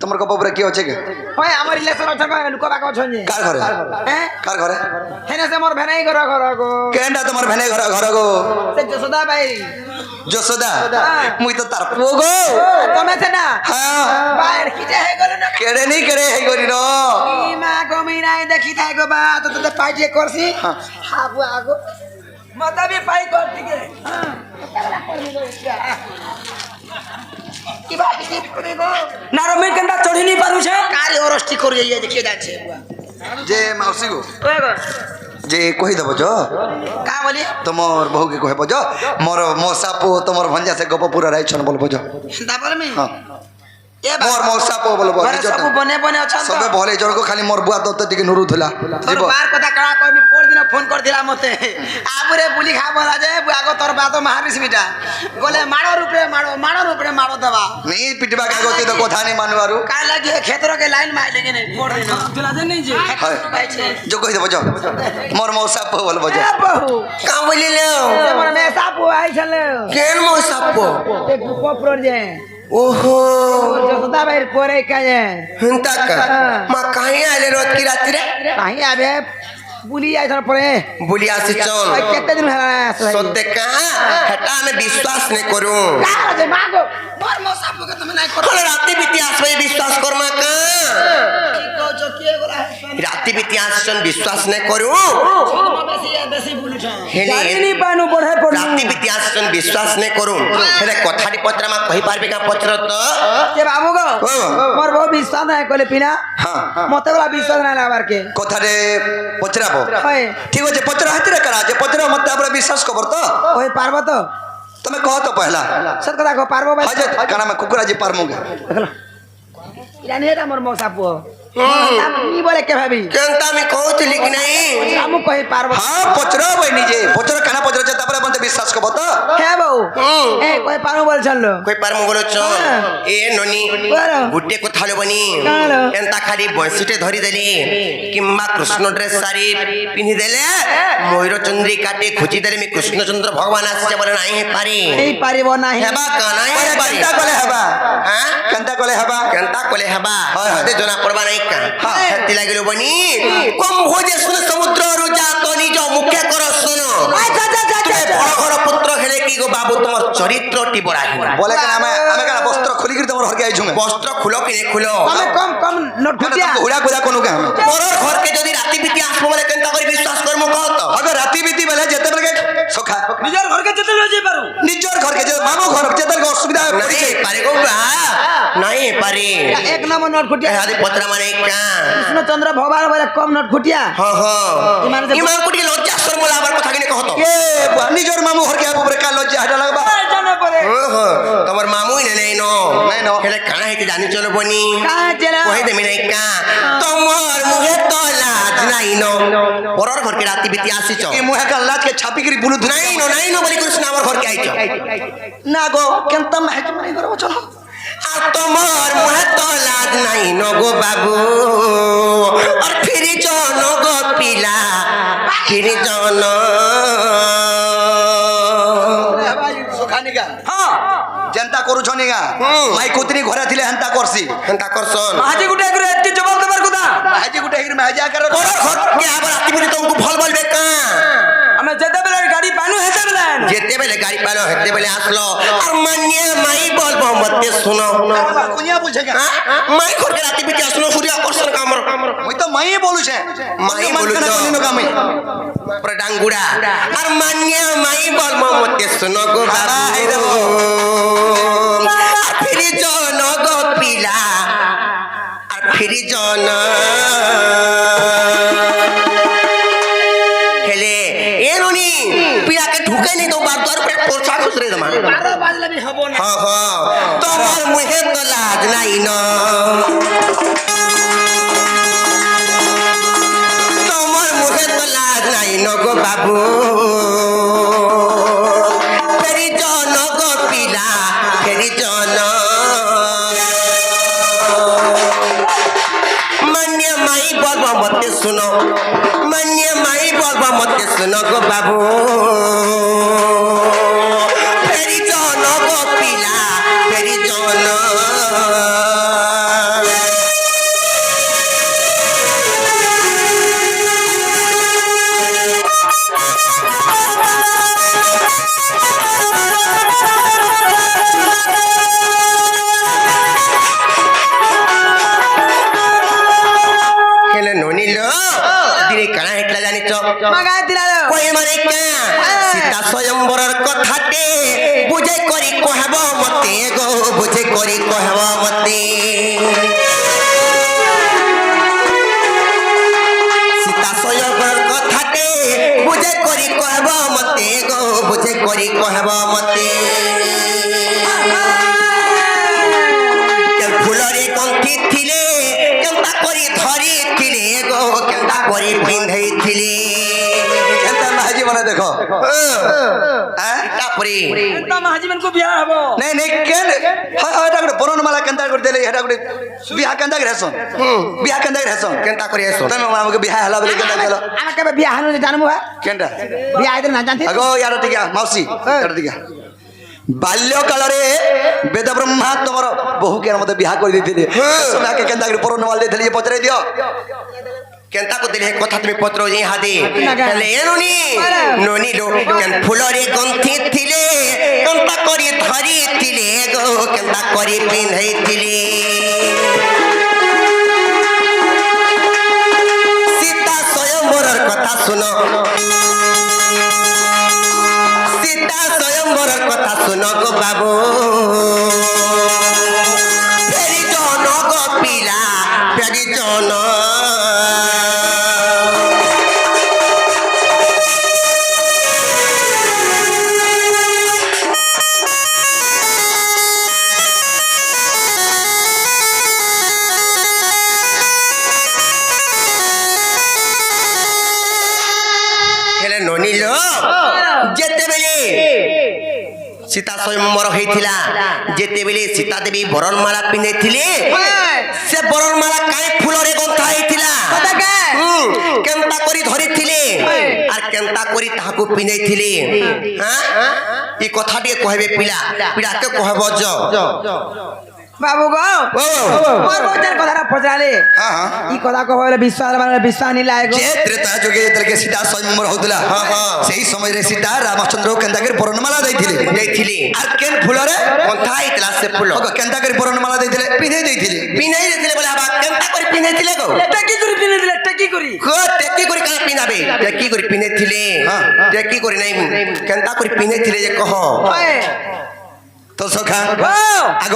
তোমার গপ উপরে কি হচ্ছে কে হয় আমার রিলেশন আছে লুক বাক অছন যে কার ঘরে হ্যাঁ কার ঘরে হেনে সে মোর ভেনাই ঘর ঘর গো কেনটা তোমার ভেনে ঘর ঘর গো সে যশোদা ভাই যশোদা মুই তো তার পুও গো তুমি সে না হ্যাঁ বাইর কি যে হে গল না কেড়ে নি কেড়ে হে গরি র ই মা গো মি নাই দেখি থাই গো বা তো তো পাইজে করছি হাবু আগো মতা বি পাই করতি গে কি বাকি কি করে গো না রমে কেনটা চড়ি নি পারু છે কারি অরষ্টি করে যাই দেখে যাচ্ছে যে মাউসি গো ওই গো যে কহি দেব যো কা বলি তোমার বহু কে কহে বজো মোর মৌসা পো তোমার ভঞ্জা সে গপ পুরা রাইছন বল বজো তারপরে আমি হ্যাঁ এ মোর মৌসা পো বল বল ঘরে সব বনে বনে অছন তো সবে ভলে জড়কো খালি মোর বুয়া তো টিকে নুরু ধুলা তোর জীব বার কথা কাড়া কইমি পর দিন ফোন কর দিলা মতে আবরে বুলি খাবো না যে আগো তোর বাত মারিস মিটা গলে মাড়ো রূপে মাড়ো দেবা নি পিটবা কাগতি তো কথা নি মানুয়ারু কাই লাগি ক্ষেত্র के लाइन मार लेगे ने पड़ देना তুলা জানি যে হয় जो कहि देब जो मोर मौसा पो बोल बजो ए बहु का बोलिले से मोर में सापो आई छले केन मो सापो एक कोप्रोर जे ओहो जसदा भाई पोरे का जे हंता का मा काहे आले रोज की रात रे कहीं आबे बुली आई थर परे बुलिया से चल केते दिन है सत्य का हटा में विश्वास नहीं करू का जे मागो मोर मो सापो के तुम नहीं करो कोन राती बीती आसवे विश्वास करमा का की को जो किए गोला राती बीती आसन विश्वास नहीं करू बेसी बुली छ हेले জানি নি পানু পড়ে পড়ু राती बीती आसन विश्वास नहीं करू हेले कथाटी पत्र मा कहि पारबे का पत्र तो के बाबू गो मोर बहुत विश्वास है कोले पिना हां मते वाला विश्वास ना लागार के কথা রে পচরাবো होय ঠিক আছে পচরা হাতিরে করা যে পচরা মতে আমরা বিশ্বাস খবর তো होय पारबो तो তুমি কহ তো পহলা सर कदा को पारबो भाई হাজে কানা মে কুকুরা জি পারমুগে देखलो इरानी है मोर मौसा पो ई बोले के भाभी केनता में कहतली कि नहीं हमु कहि पारबो हां पचरा बई নিজে পচরা কানা পচরা যে তারপরে মতে বিশ্বাস খবর তো है बहु ए कोई पारबो बोल चलो कोई पार मो बोलो छ ए ननी बोलो गुड्डे को थालो बनी कालो एंता खाली बंसीटे धरी देली किम्मा कृष्ण ड्रेस सारी पिन्ही देले मयूर चंद्री काटे खुची देले मी कृष्ण चंद्र भगवान आसे बोले नाही हे पारी नहीं पारिबो नहीं हेबा का नाही हे पारी কেনটা কলে হবা हां কেনটা কলে হবা केनता कोले हेबा हाय, हाय। ते जना पड़बा नाही का हां हेती लागिलो बनी कम हो जे सुन समुद्र रुजा तो निज मुख्य कर सुनो तुम्हें बड़ घर पुत्र हेले की गो बाबू तुमर चरित्र टी बड़ा বলে কেন আমি কেন বস্ত্র খুলি করে তোমার ঘরকে আইছুম वस्त्र खुलो कि नहीं खुलो कम नोट फुटिया উড়া কুড়া কোন কে আমি परर घर के जदी राती बीती आसबो बोले केनता करी विश्वास करमु कह तो अगर राती बीती बेले जेते बेले सखा নিজের ঘরকে যেতে লই যাই পারু निजर घर के जे मामू घर जेते असुविधा नहीं पारे गो बा नहीं पारे एक नंबर नोट फुटिया आदि पत्रा माने का कृष्ण चंद्र भगवान बोले कम नोट फुटिया हां हां इमान से इमान कुटी लज्जा शर्म लाबर कथा किने कहतो ए निजर मामू घर के ऊपर का लज्जा हटा लगबा জানা পড়ে हां तमर मामू ने नहीं नो नहीं नो। हेले काना हेते जानि चलो बनी कहां चला कहि दे मिने का तमर मुहे तो लाज नहीं नो परर घर के राती बीती आसी छ ए मुहे का लाज के छापी करी बुलु नहीं नो बोली कृष्ण हमर घर के आई छ ना गो केनता महक नहीं करो चलो आ तमर मुहे तो लाज नहीं नो गो बाबू और फिर जन गो पिला फिर जन सुखानिगा হ্যাঁ जनता करू छनिगा माई कुतरी घरे थिले हंता करसी हंता करसन আজি গুটে করে এtti জবাব দেবার কথা हाजी गुटे हिर में हाजा कर परर घर के आबर राती बीती तुमको भल बोलबे का আমি যেতে বেলে গাড়ি পানু হেতে বেলে जेते बेले गाड़ी पालो हेते बेले आसलो और मान्य माई बोलबो मते सुनो कुनिया पूछेगा माई घर के राती बीती आसलो सूर्य आकर्षण का हमर मुई तो मई बोलू छे माई बोलू तो कोनिनो कामे प्रडांगुड़ा और मान्य माई बोलबो मते सुनो गो बाबा फिर जन गो पिला और फिर जन हेले एनोनी पिया के ढुके नहीं तो बात द्वार पे पोछा खुसरे दमा 12 बाजले भी हबो ना हाँ हाँ तमर मुहे तो लाज नहीं न तमर मुहे तो लाज नहीं न गो बाबू फेरी जन गो पिला फेरी जन मान्य माई बोलबा मते सुनो मान्य माई बोलबा मते सुनो गो बाबू फेरी जन गो पिला फेरी जन ନନିଲ ଦିନେ କାଣା ହେଇଥିଲା ଜାଣିଛ ମଗା ଥିଲା କହି ମାନେ ସୀତା ସ୍ୱୟଂବରର କଥାଟେ ବୁଝେଇ କରି କହିବ ମତେ ଗো ବୁଝେଇ କରି କହିବ ମତେ ସୀତା ସ୍ୱୟଂବରର କଥାଟେ ବୁଝେଇ କରି କହିବ ମତେ ଗো ବୁଝେଇ କରି କହିବ ମତେ ফুলরে গন্থি থিলে কেন্তা করি ধরিছিলে গো কেন্তা করি পিঁধেইছিলে କେନ୍ତା ମାହାଜି ମାନେ ଦେଖ তারপরে ଏନ୍ତା ମାଝି ମାନଙ୍କୁ ବିହା ହବ ନାଇଁ ନାଇଁ କେନ୍ ହଁ ଏଟା ଗୋଟେ ବରଣମାଲା କେନ୍ତା କରି ଦେଲେ ଏଟା ଗୋଟେ ବିହା କେନ୍ତା କରି ହେସନ୍ ବିହା କେନ୍ତା କରି ହେସନ୍ কেন্তা করি এসো ତମେ ଆମକୁ ବିହା ହେଲା ବୋଲି କେନ୍ତା କଲ ଆମେ କେବେ ବିହା ହେନୁ ଜାଣିବୁ ହେ କେନ୍ତା ବିହା ହେଇଥିଲେ ନା ଜାଣିଥି ଆଗ ୟାର ଟିକେ ମାଉସୀ ୟାର ଟିକେ ବାଲ୍ୟ କାଳରେ ବେଦ ବ୍ରହ୍ମା ତମର ବହୁ କେନ ମତେ ବିହା କରି ଦେଇଥିଲେ ସମୟକେ କେନ୍ତା କରି ବରଣମାଲା ଦେଇଥିଲେ ଏ ପଚରାଇ ଦିଅ কেন্তা কো দিলে কথা তুমি পত্র যে হাতে তাহলে এনুনি ননি লো কেন ফুলরে গন্থি থিলে কেন্তা করি ধরিছিলে গো কেন্তা করি পিঁধেইছিলে সীতা স্বয়ংবরর কথা শুনো সীতা স্বয়ংবরর কথা শুনো গো বাবু ফেরি জন গো পিলা ফেরি জন ହେଲେ ନନିଲ ଯେତେବେଳେ ସୀତା ସ୍ୱୟଂବର ହେଇଥିଲା ଯେତେବେଳେ ସୀତା ଦେବୀ ବରଣମାଳା ପିନ୍ଧେଇଥିଲେ ସେ ବରଣମାଳା କାଇଁ ଫୁଲରେ ଗନ୍ଥା ହେଇଥିଲା କେନ୍ତା କରି ଧରିଥିଲେ আর কেন্তা କରି ତାହାକୁ ପିନ୍ଧେଇଥିଲେ এই কথা ଟିକେ କହିବେ ପିଲା ପିଲାকে କହିବ বাবু গো মোর বউটার কথাটা পচরালে ହଁ ହଁ ই কথা কহ বলে বিশ্বাস মানে বিশ্বাস নি লাগে যে ত্রেতা যুগে যেତେବେଳେ ସୀତା ସ୍ୱୟଂବର ହଉଥିଲା ସେଇ ସମୟରେ ସୀତା ରାମଚନ୍ଦ୍ର କେନ୍ତା କରି ବରଣମାଲା ଦେଇଥିଲେ ଦେଇଥିଲେ আর কেন ফুলরে ଗନ୍ଥା ହେଇଥିଲା ସେ ଫୁଲ କେନ୍ତା କରି ବରଣମାଲା ଦେଇଥିଲେ ପିନ୍ଧେଇ ଦେଇଥିଲେ ପିନ୍ଧେଇ ଦେଇଥିଲେ ବୋଲେ ଆବା କେନ୍ତା କରି ପିନ୍ଧେଇଥିଲେ গো ଟେକି କରି ପିନ୍ଧିଥିଲେ ଟେକି କରି টেকি করে কানা পিনাবে টেকি করে পিনেছিলে টেকি করে নাই কেনতা করে পিনেছিলে যে কহ তো সখা আগ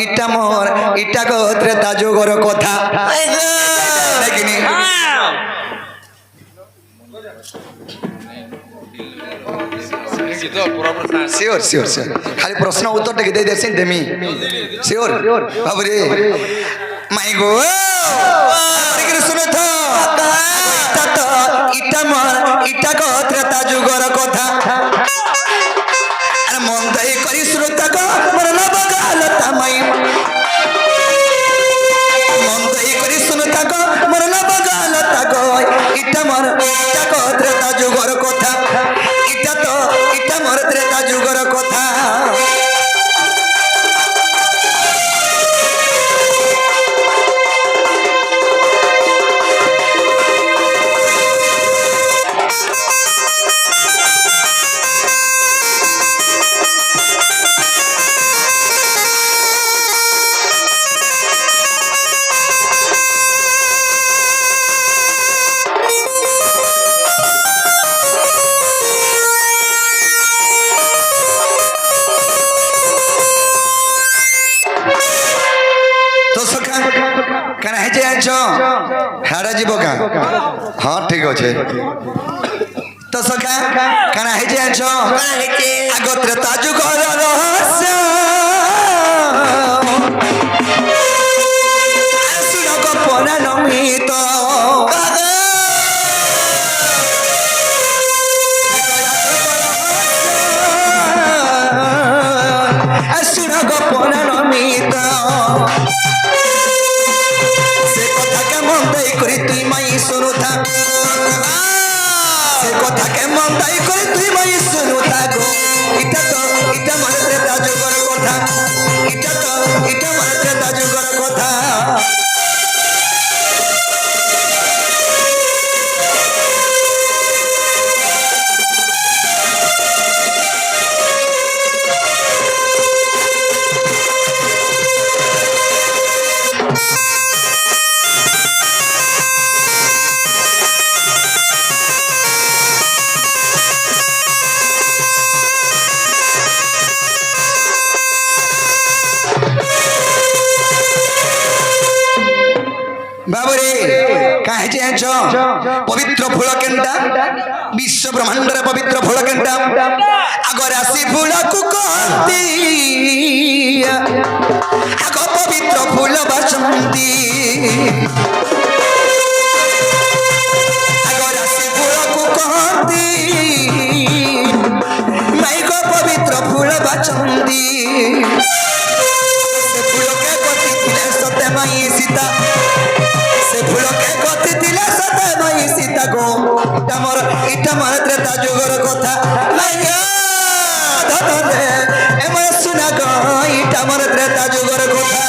ইটা মোর ইটা গো ত্রেতা যুগর কথা দেখিনি সিওর সিওর সিওর খালি প্রশ্ন উত্তর টেকে দেই দেছেন দেমি সিওর বাবুরে মাই গো দেখি শুনো তো ইটা মোর ইটা গো ত্রেতা যুগর কথা আর মন দাই করি শ্রোতা গো মোর লবগালতা মাই মন দাই করি শুনতা গো মোর লবগালতা গো ইটা মোর ইটা গো ত্রেতা যুগর কথা ইটা মোর ত্রেতা যুগর কথা কেন হেঁচে আনছ হারা যাব কা হ্যাঁ ঠিক আছে তো সখা কেন হেঁচে আনছ কানা হেতে আগত্রে তাজু কর রহস্য শুন গোপন নমিত শুন গোপন নমিত সে কথা কেমন দায়ী করে তুই মাই শুনুথা সে কথা কেমন দায়ী করে তুই মাই শুনুথা গো এটা মানে ত্রেতা যুগর কথা এটা মানে ত্রেতা যুগর কথা বাবুরে কাহে জানিছ পবিত্র ফুল কেনটা বিশ্ব ব্রহ্মাণ্ডর পবিত্র ফুল কেনটা আগ রাশি ফুলকু কহতি আগ পবিত্র ফুল বাসন্তী আগ রাশি ফুলকু কহতি মাইক পবিত্র ফুল বাসন্তী ফুলকে গতি দিলে সতে মাই সীতা সে ফুলকে গতি দিলে সতে মাই সীতা গো ইটা মর ত্রেতা যুগর কথা লাইয়া ধরে এমন শুনা গো ইটা মর ত্রেতা যুগর কথা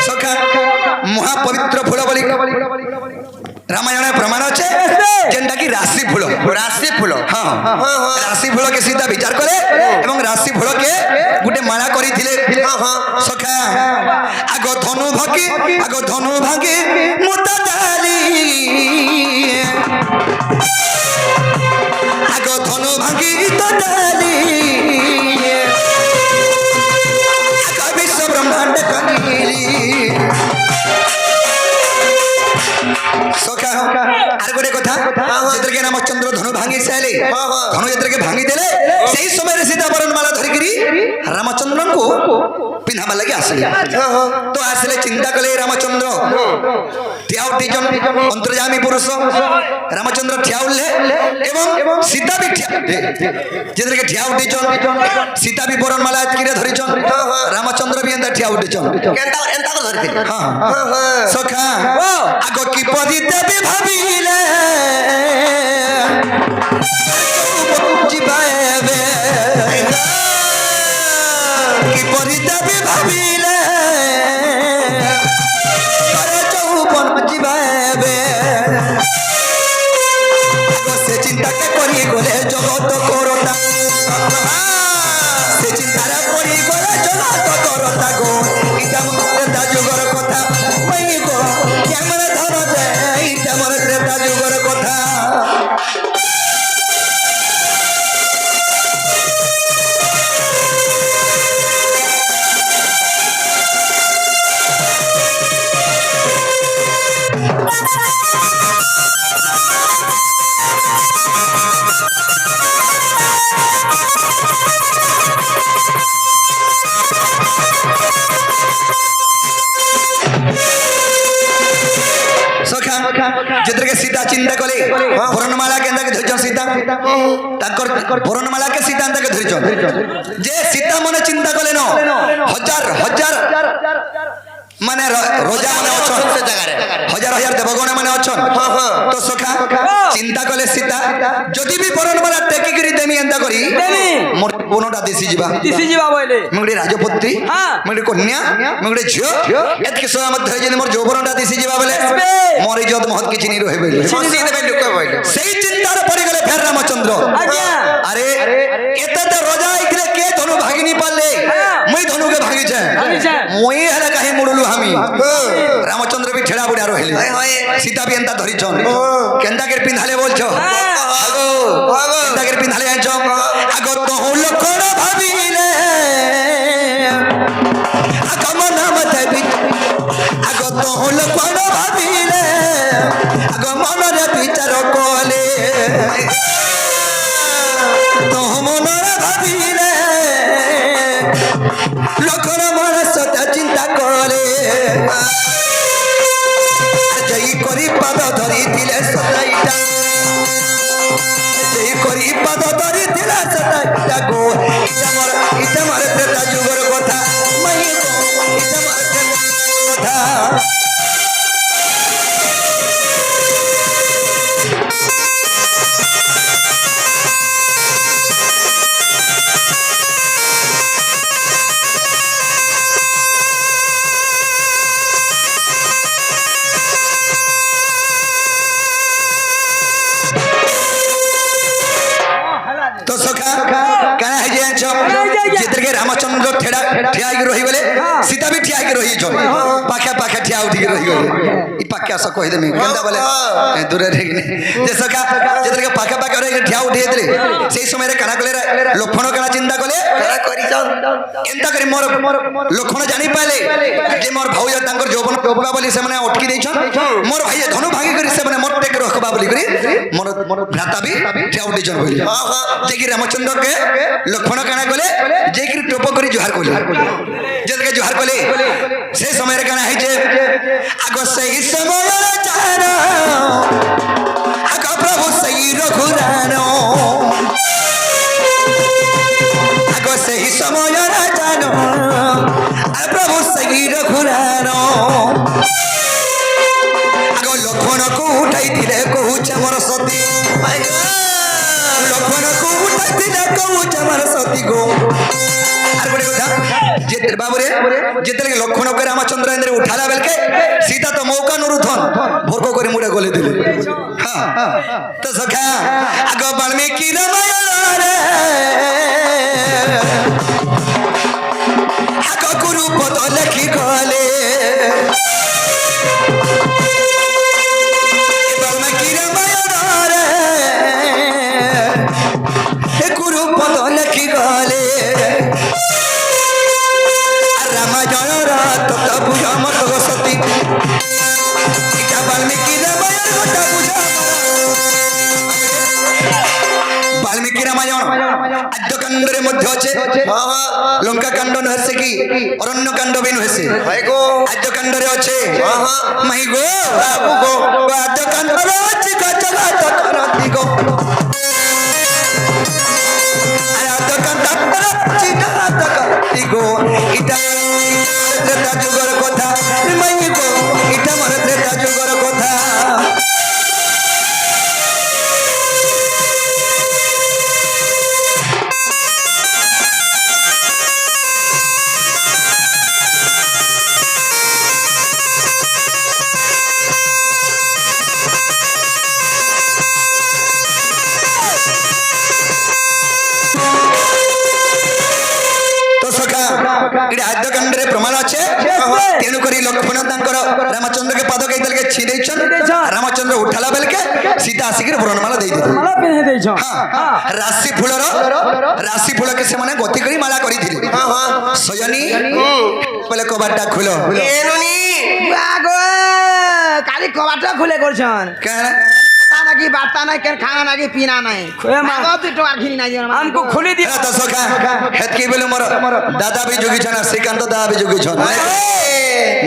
সখা মহাপবিত্র ফুল বলি রামায়ণে প্রমাণ আছে যেটা কি রাশি ফুল রাশি ফুল হ্যাঁ রাশি ফুলকে সীতা বিচার করে এবং রাশি ফুলকে গোটে মালা করিଥିଲେ সখা আগ ধনু ভাগে মোটা ডালি আগ ধনু ভাগি তো ডালি আগ বিশ্ব ব্রহ্মাণ্ড কানিলি সখা আর গোটে কথা যেতকে রামচন্দ্র ধনু ভাঙি সাইলে ধনু যেতকে ভাঙি দেলে সেই সময় সীতা বরণমালা ধরিকি রামচন্দ্রଙ୍କୁ পিন্ধাবা লাগি আসলে তো আসলে চিন্তা কলে রামচন্দ্র ঠিয়া উঠিছন অন্তর্যামী পুরুষ রামচন্দ্র ঠিয়া উঠলে এবং সীতা বি যেতকে ঠিয়া উঠিছন সীতা বি বরণমালা এতকিরে ধরিছন রামচন্দ্র বি এন্তা ঠিয়া উঠিছন এন্তা এন্তা করে ধরিଥିଲେ সখা আগ কি পদি দেবী ভাবিলে জিবাবে কি পদি দেবী ভাবিলে চৌবন জিবাবে সে চিন্তাকে করি গলে জগত করোনা সে চিন্তারা করি গলে জগত করোনা গো এটা ত্রেতা যুগর কথা মাই গো কেমন ধর যায় এটা মোর ত্রেতা যুগর কথা সখা যেতকে সীতা চিন্তা কলে বরণমালা কেন্দাকে ধরিছন সীতা তাকর বরণমালাকে সীতা এন্তাকে ধরিছন যে সীতা মনে চিন্তা কলে ন হাজার হাজার মানে রোজা মানে অছন সে জায়গায় হাজার হাজার দেবগণ মানে অছন তো সখা চিন্তা কলে সীতা যদি বি বরণমালা টেকি করি দেমি এন্তা করি মোর বোনটা দিছি ଯିବା বলে ମୁଁ ଗୋଟେ ରାଜପୁତ୍ରୀ ମୁଁ ଗୋଟେ କନ୍ୟା ମୁଁ ଗୋଟେ ଝିଅ ଏତିକି ସମୟ ମଧ୍ୟରେ ଯଦି ମୋର ଯୌବନଟା ଦିଶି ଯିବା ବେଲେ ମୋର ଇଜ୍ଜତ ମହତ କିଛି ନି ରହେ ବେଲେ ହସି ଦେବେ ଲୋକ କହିଲେ ସେଇ ଚିନ୍ତାରେ ପଡ଼ିଗଲେ ଫେର ରାମଚନ୍ଦ୍ର আরে এতে তো রোজা আইଥିଲେ কে ধনু ভাগিনি পারলে মুই ধনুকে ভাগিছে মুই হেলা কাহি মুড়লু হামি রামচন্দ্র বি ঠেড়া বুড়া রহিলে সীতা বি এন্তা ধরিছন কেন্দাকে পিন্ধালে বলছো আগো কেন্দাকে পিন্ধালে আনছো আগো তো লক্ষণ ভাবিলে আগো মন মতে বি আগো তো লক্ষণ ভাবিলে আগো মনরে বিচার কলে তো মনরে ভাবিলে লক্ষণ মন সতা চিন্তা করে জয়ী করি পাদ ধরিলে সতাইটা জয়ী করি পাদ ধরিলে সতাইটা গো ইটা মোর ত্রেতা যুগর কথা মাই গো ইটা মোর ত্রেতা কথা তো সখা কানা হই যাইছ যেতকে রামচন্দ্র ঠেড়া ঠিয়া হই রহি গলে সীতা भी ঠিয়া হই রহি ছ পাখা পাখা ঠিয়া উঠি রহি গলে ই পাখা আস কই দেমি কেনতা বলে দূরে রে যে সখা যেতকে পাখা পাখা রহি ঠিয়া উঠি হেতলে সেই সময় রে কানা কলে লক্ষণ কানা চিন্তা কলে কানা করিছন এন্তা করে মোর লক্ষণ জানি পাইলে যে মোর ভাউজা তাঙ্কর যৌবন প্রভা বলি সে মানে অটকি দেইছন মোর ভাই ধনু ভাঙি করি সে মানে মোর টেক রখবা বলি করি মোর ভ্রাতা भी ঠিয়া উঠি জন বলি যে কি রামচন্দ্র কে লক্ষণ কানা কলে যে কি টপ করি জোহার কলি যেতকে জোহার কলে সেই সময় রে কানা হইছে আগ সেই সময় জানো আগ প্রভু সেই রঘুরানো আগ সেই সময় জানো আগ প্রভু সেই রঘুরানো আগ লক্ষণ কো উঠাই দিলে কହୁছে মোর সতী লক্ষণ কো উঠাই দিলে কହୁছে মোর সতী গো আর বড় কথা যে বাবুরে যেতকে লক্ষণ করে রামচন্দ্র ইন্দ্র উঠালা বেলকে সীতা তো মৌকা নুরুথন ভোরক করে মুড়ে গলে দিলে হ্যাঁ তো সখা আগ বাল্মীকি রামায়ণ রে আগ গুরু পদ লেখি গলে বাল্মীকি রামায়ণ রে গুরু পদ লেখি গলে রামায়ণ রাত বুঝা মত সতী এটা বাল্মীকি রামায়ণ কথা বুঝা বাল্মীকি রামায়ণ আদ্যকাণ্ডের মধ্যে আছে লঙ্কা কাণ্ড নহছে কি অরণ্য কাণ্ড বি নহছে ভাই গো আদ্যকাণ্ডরে আছে মাই গো বাবু গো আদ্যকাণ্ডরে আছে গাছ গাছ করতি গো আর আদ্যকাণ্ডরে আছে গাছ করতি গো এটা ত্রেতা যুগর কথা মাই গো এটা মোর ত্রেতা যুগর কথা এটা আদ্যকাণ্ডরে প্রমাণ আছে তেণু করি লক্ষণ তাঙ্কর রামচন্দ্রকে পাদ কইতলকে ছি দেইছন রামচন্দ্র উঠালা বেলকে সীতা আসিকি বরণমালা দেই দিল মালা পিনে দেইছ রাশি ফুলকে সে মানে গতি করি মালা করিছিল সয়নী বলে কবাটটা খুলো এনুনি আগো কালি কবাটা খুলে করছন কেন কথা নাকি বার্তা নাই কেন খানা নাকি পিনা নাই আগো তুই তো আর ঘিনি নাই हमको खुली दी তো সখা হেতকি বলে মোর দাদা বি যোগী ছন শ্রীকান্ত দাদা বি যোগী ছন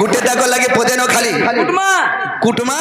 গুটে তাক লাগি পদে ন খালি कुटमा কুটমা